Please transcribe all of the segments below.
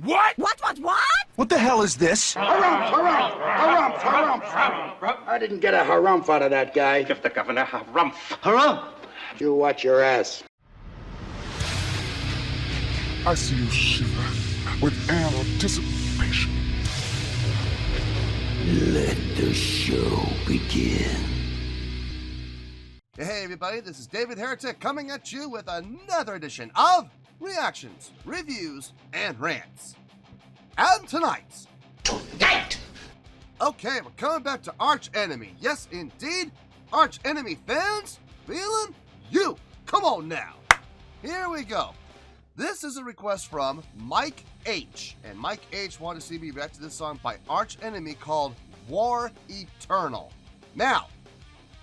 What? What? What the hell is this? Harumph. I didn't get a harumph out of that guy. Give the governor harumph. Harumph! You watch your ass. I see you shiver with anticipation. Let the show begin. Hey everybody, this is David Heretic coming at you with another edition of Reactions, Reviews, and Rants. And tonight! Okay, we're coming back to Arch Enemy. Yes, indeed, Arch Enemy Fans Feeling You. Come on now. Here we go. This is a request from Mike H. And Mike H wanted to see me react to this song by Arch Enemy called War Eternal. Now,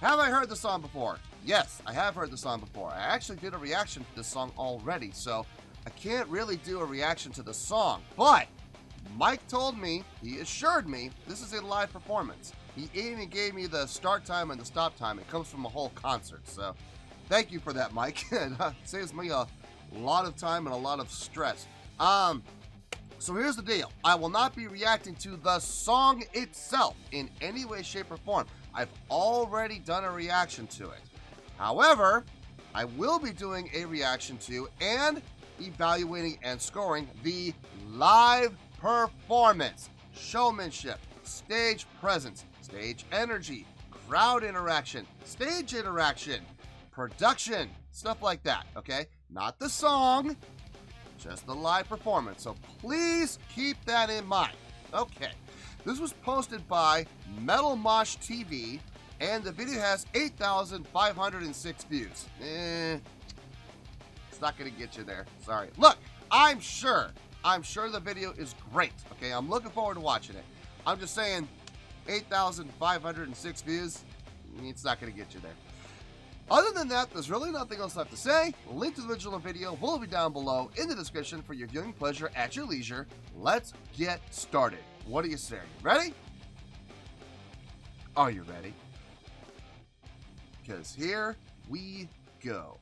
have I heard the song before? Yes, I have heard the song before. I actually did a reaction to this song already, so I can't really do a reaction to the song. But Mike told me, he assured me, this is a live performance. He even gave me the start time and the stop time. It comes from a whole concert, so thank you for that, Mike. It saves me a lot of time and a lot of stress. So here's the deal. I will not be reacting to the song itself in any way, shape, or form. I've already done a reaction to it. However, I will be doing a reaction to and evaluating and scoring the live performance, showmanship, stage presence, stage energy, crowd interaction, stage interaction, production, stuff like that, okay? Not the song, just the live performance. So please keep that in mind. Okay, this was posted by Metal Mosh TV, and the video has 8,506 views. It's not gonna get you there. Sorry. Look, I'm sure the video is great. Okay, I'm looking forward to watching it. I'm just saying, 8,506 views. It's not gonna get you there. Other than that, there's really nothing else left to say. A link to the original video will be down below in the description for your viewing pleasure at your leisure. Let's get started. What do you say? Ready? Are you ready? Because here we go.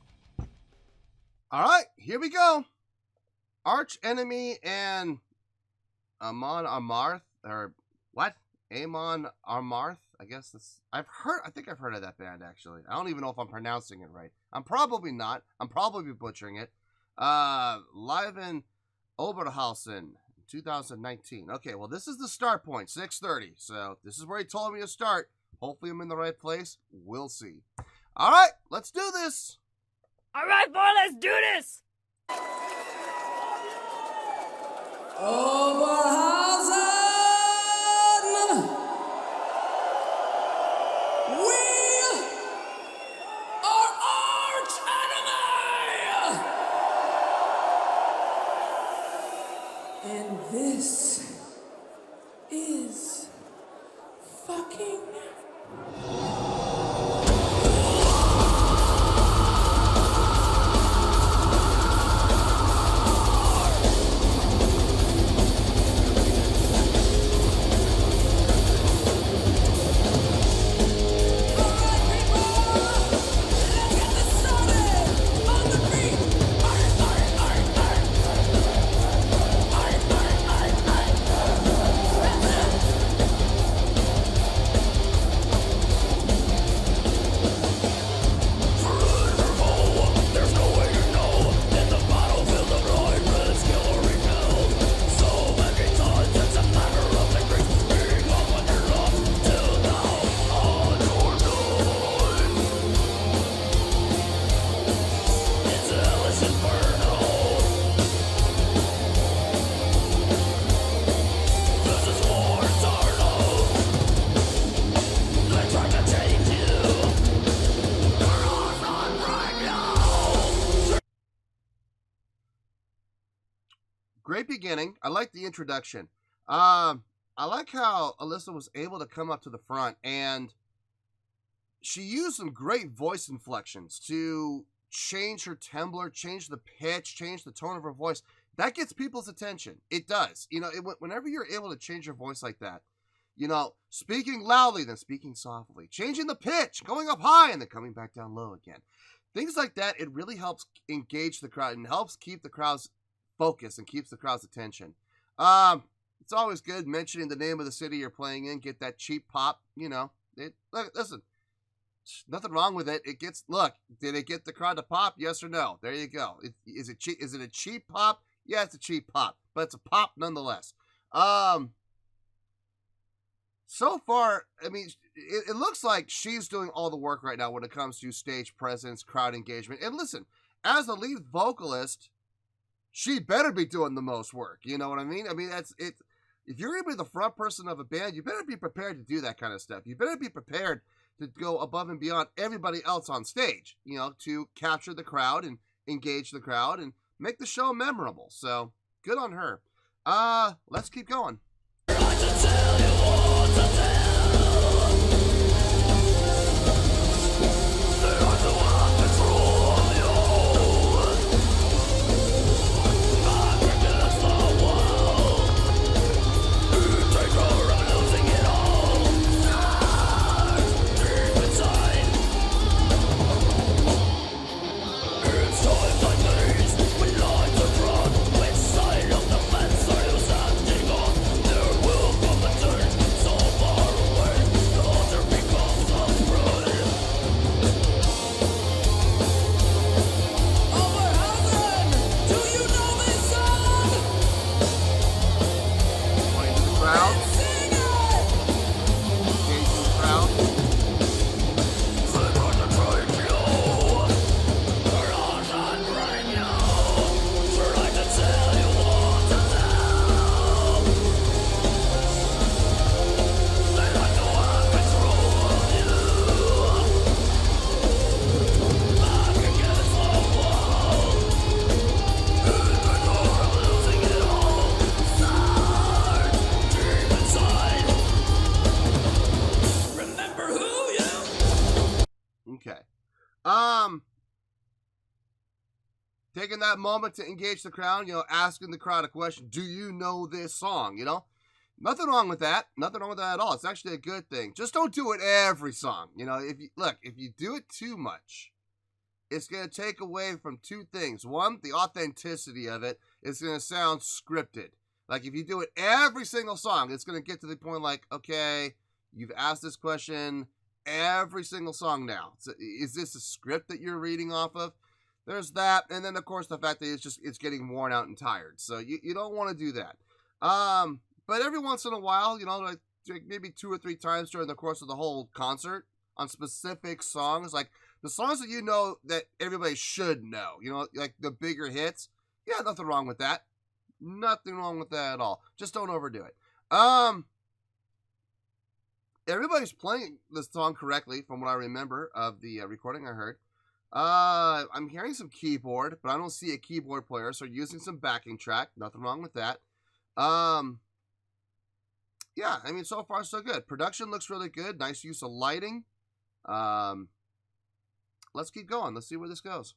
All right, here we go. Arch Enemy and Amon Amarth, or what? Amon Amarth. I guess this. I think I've heard of that band actually. I don't even know if I'm pronouncing it right. I'm probably not. I'm probably butchering it. Live in Oberhausen, 2019. Okay, well this is the start point, 6:30. So this is where he told me to start. Hopefully I'm in the right place. We'll see. All right, let's do this. All right, boy, let's do this. Oberhausen! We are Arch Enemy! And this is fucking... Great beginning. I like the introduction. I like how Alyssa was able to come up to the front and she used some great voice inflections to change her timbre, change the pitch, change the tone of her voice. That gets people's attention. It does. You know, whenever you're able to change your voice like that, you know, speaking loudly, then speaking softly, changing the pitch, going up high, and then coming back down low again. Things like that, it really helps engage the crowd and helps keep the crowd's focus and keeps the crowd's attention. It's always good mentioning the name of the city you're playing in. Get that cheap pop. You know, look, listen, nothing wrong with it. It gets, look, did it get the crowd to pop? Yes or no? There you go. Is it cheap? Is it a cheap pop? Yeah, it's a cheap pop, but it's a pop nonetheless. So far, I mean, it looks like she's doing all the work right now when it comes to stage presence, crowd engagement. And listen, as the lead vocalist, she better be doing the most work. You know what I mean? I mean, that's it. If you're going to be the front person of a band, you better be prepared to do that kind of stuff. You better be prepared to go above and beyond everybody else on stage, you know, to capture the crowd and engage the crowd and make the show memorable. So good on her. Let's keep going. Taking that moment to engage the crowd, you know, asking the crowd a question. Do you know this song? You know, nothing wrong with that. Nothing wrong with that at all. It's actually a good thing. Just don't do it every song. You know, if you do it too much, it's going to take away from two things. One, the authenticity of it. It's going to sound scripted. Like if you do it every single song, it's going to get to the point like, okay, you've asked this question every single song now. So is this a script that you're reading off of? There's that, and then of course the fact that it's getting worn out and tired. So you don't want to do that. But every once in a while, you know, like maybe 2 or 3 times during the course of the whole concert on specific songs, like the songs that you know that everybody should know, you know, like the bigger hits. Yeah, nothing wrong with that. Nothing wrong with that at all. Just don't overdo it. Everybody's playing this song correctly from what I remember of the recording I heard. I'm hearing some keyboard, but I don't see a keyboard player, so using some backing track. Nothing wrong with that. Yeah, I mean, so far so good. Production looks really good. Nice use of lighting. Let's keep going. Let's see where this goes.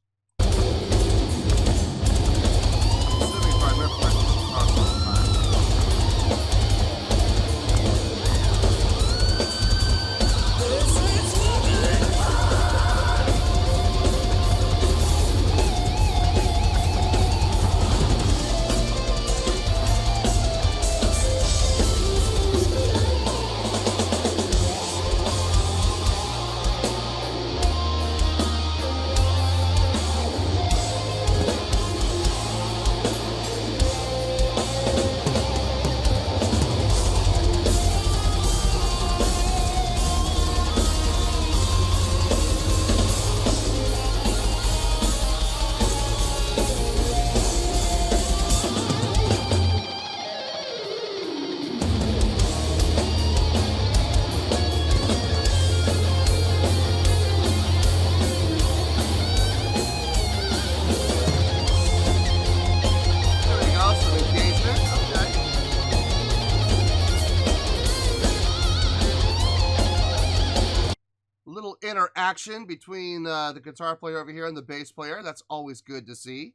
Interaction between the guitar player over here and the bass player. That's always good to see.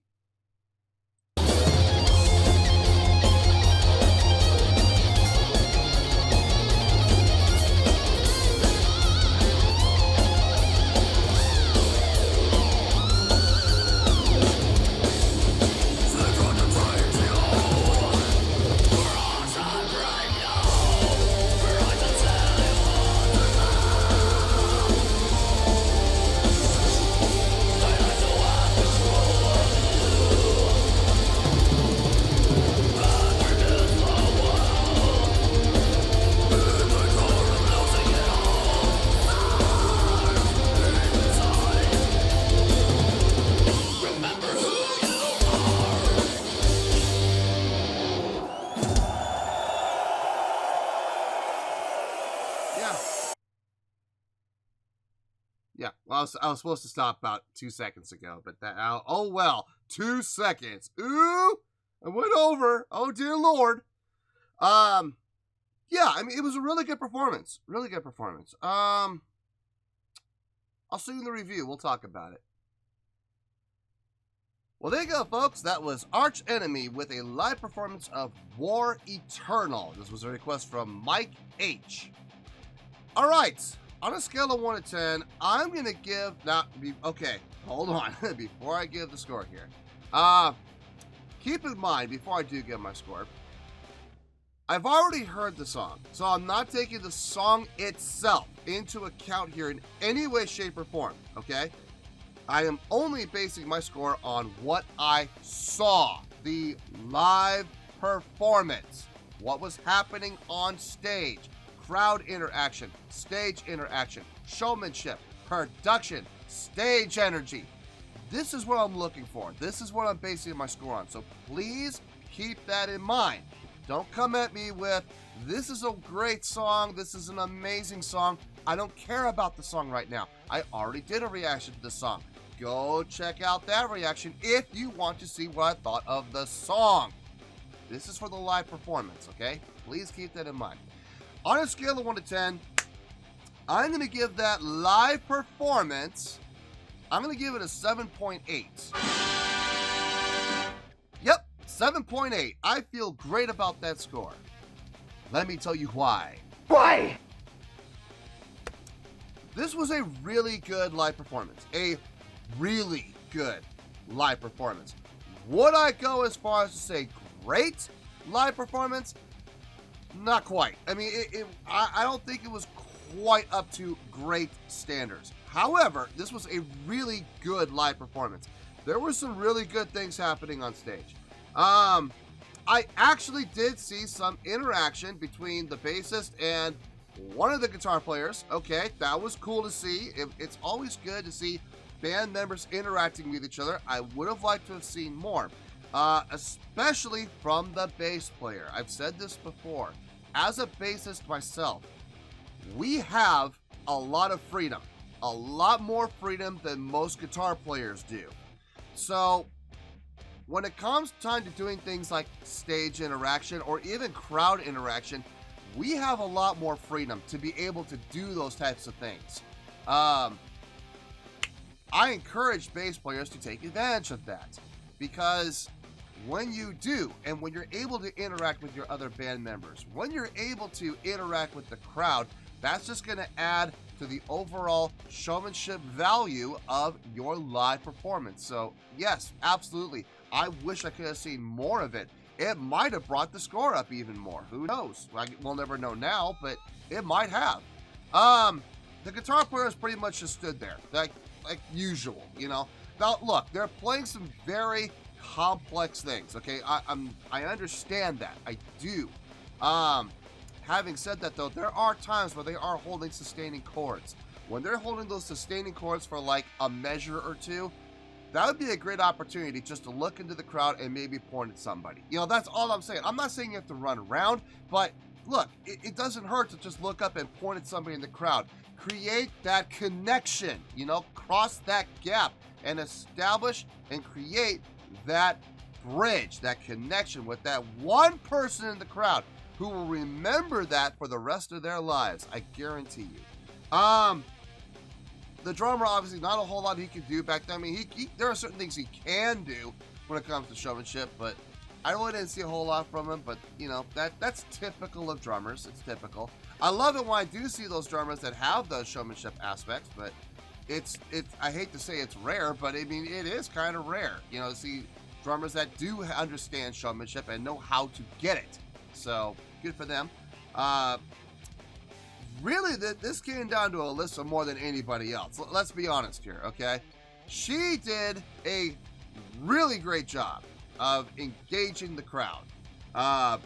Yeah. Yeah, well, I was supposed to stop about 2 seconds ago, but that, oh well, 2 seconds. Ooh, I went over. Oh dear Lord. Yeah, I mean, it was a really good performance. Really good performance. I'll see you in the review. We'll talk about it. Well, there you go, folks. That was Arch Enemy with a live performance of War Eternal. This was a request from Mike H. All right. On a scale of 1 to 10, I'm going to give... okay, hold on. Before I give the score here. Keep in mind, before I do give my score, I've already heard the song, so I'm not taking the song itself into account here in any way, shape, or form, okay? I am only basing my score on what I saw, the live performance, what was happening on stage, crowd interaction, stage interaction, showmanship, production, stage energy. This is what I'm looking for. This is what I'm basing my score on, so please keep that in mind. Don't come at me with, this is a great song, this is an amazing song. I don't care about the song right now. I already did a reaction to the song. Go check out that reaction if you want to see what I thought of the song. This is for the live performance, okay? Please keep that in mind. On a scale of 1 to 10, I'm going to give that live performance, I'm going to give it a 7.8. Yep. 7.8. I feel great about that score. Let me tell you why. Why? This was a really good live performance. A really good live performance. Would I go as far as to say great live performance? Not quite. I mean, I don't think it was quite up to great standards. However, this was a really good live performance. There were some really good things happening on stage. I actually did see some interaction between the bassist and one of the guitar players. Okay, that was cool to see. It's always good to see band members interacting with each other. I would have liked to have seen more, especially from the bass player. I've said this before. As a bassist myself, we have a lot of freedom, a lot more freedom than most guitar players do. So when it comes time to doing things like stage interaction or even crowd interaction, we have a lot more freedom to be able to do those types of things. I encourage bass players to take advantage of that, because when you do, and when you're able to interact with your other band members, when you're able to interact with the crowd, that's just going to add to the overall showmanship value of your live performance. So yes, absolutely. I wish I could have seen more of it. It might have brought the score up even more. Who knows? We'll never know now, but it might have. The guitar players pretty much just stood there, like usual, you know. Now, look, they're playing some very complex things, okay? I understand that. I do. Having said that, though, there are times where they are holding sustaining chords. When they're holding those sustaining chords for like a measure or two, that would be a great opportunity just to look into the crowd and maybe point at somebody. You know, that's all I'm saying. I'm not saying you have to run around, but look, it doesn't hurt to just look up and point at somebody in the crowd. Create that connection, you know, cross that gap and establish and create that bridge, that connection with that one person in the crowd who will remember that for the rest of their lives. I guarantee you. The drummer, obviously, not a whole lot he could do back then. I mean, there are certain things he can do when it comes to showmanship, but I really didn't see a whole lot from him. But, you know, that's typical of drummers. It's typical. I love it when I do see those drummers that have those showmanship aspects, but I hate to say it's rare, but I mean, it is kind of rare, you know, to see drummers that do understand showmanship and know how to get it. So, good for them. Really, this came down to Alyssa more than anybody else. Let's be honest here, okay? She did a really great job of engaging the crowd. A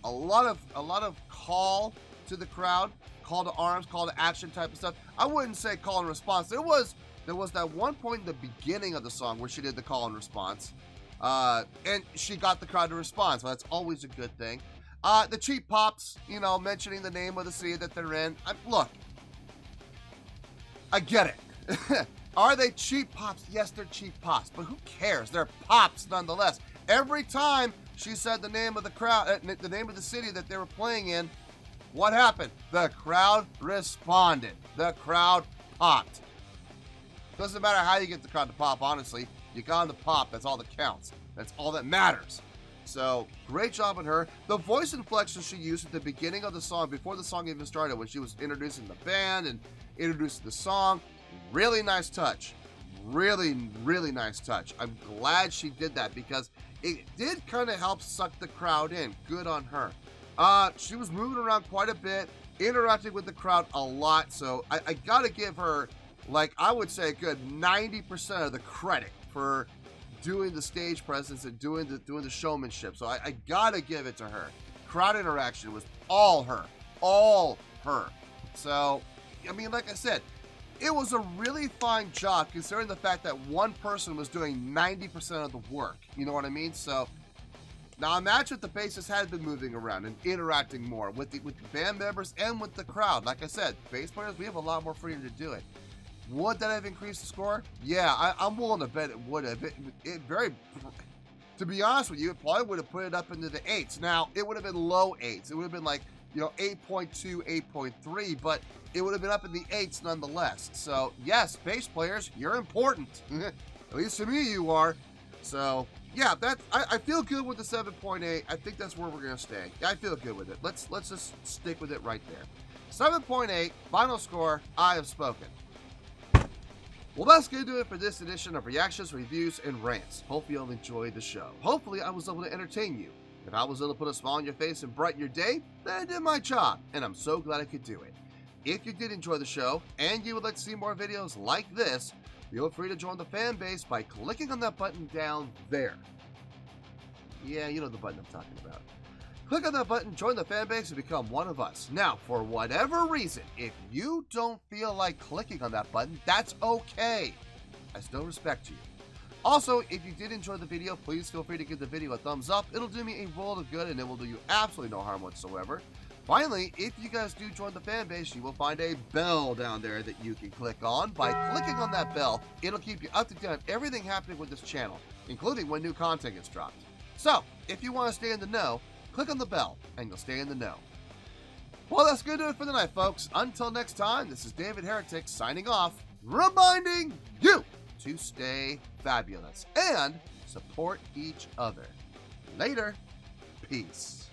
lot of call to the crowd, call to arms, call to action type of stuff. I wouldn't say call and response. There was that one point in the beginning of the song where she did the call and response, and she got the crowd to respond. So that's always a good thing. The cheap pops, you know, mentioning the name of the city that they're in. Look, I get it. Are they cheap pops? Yes, they're cheap pops, but who cares? They're pops nonetheless. Every time she said the name of the crowd, the name of the city that they were playing in, what happened? The crowd responded. The crowd popped. Doesn't matter how you get the crowd to pop, honestly. You got them to pop. That's all that counts. That's all that matters. So, great job on her. The voice inflection she used at the beginning of the song, before the song even started, when she was introducing the band and introducing the song, really nice touch. Really, really nice touch. I'm glad she did that because it did kind of help suck the crowd in. Good on her. She was moving around quite a bit, interacting with the crowd a lot, so I gotta give her, like, I would say a good 90% of the credit for doing the stage presence and doing the showmanship. So I gotta give it to her. Crowd interaction was all her. So, I mean, like I said, it was a really fine job considering the fact that one person was doing 90% of the work. You know what I mean? So, now imagine if the bassist had been moving around and interacting more with the band members and with the crowd. Like I said, bass players, we have a lot more freedom to do it. Would that have increased the score? Yeah, I'm willing to bet it would have. To be honest with you, it probably would have put it up into the 8s. Now, it would have been low 8s. It would have been like, you know, 8.2, 8.3, but it would have been up in the 8s nonetheless. So, yes, bass players, you're important. At least to me, you are. So, yeah, I feel good with the 7.8. I think that's where we're going to stay. I feel good with it. Let's just stick with it right there. 7.8, final score, I have spoken. Well, that's going to do it for this edition of Reactions, Reviews, and Rants. Hopefully you'll enjoy the show. Hopefully I was able to entertain you. If I was able to put a smile on your face and brighten your day, then I did my job, and I'm so glad I could do it. If you did enjoy the show, and you would like to see more videos like this, feel free to join the fan base by clicking on that button down there. Yeah, you know the button I'm talking about. Click on that button, join the fan base, and become one of us. Now, for whatever reason, if you don't feel like clicking on that button, that's okay. I still respect you. Also, if you did enjoy the video, please feel free to give the video a thumbs up. It'll do me a world of good, and it will do you absolutely no harm whatsoever. Finally, if you guys do join the fan base, you will find a bell down there that you can click on. By clicking on that bell, it'll keep you up to date on everything happening with this channel, including when new content gets dropped. So, if you want to stay in the know, click on the bell, and you'll stay in the know. Well, that's going to do it for the night, folks. Until next time, this is David Heretic signing off, reminding you to stay fabulous and support each other. Later. Peace.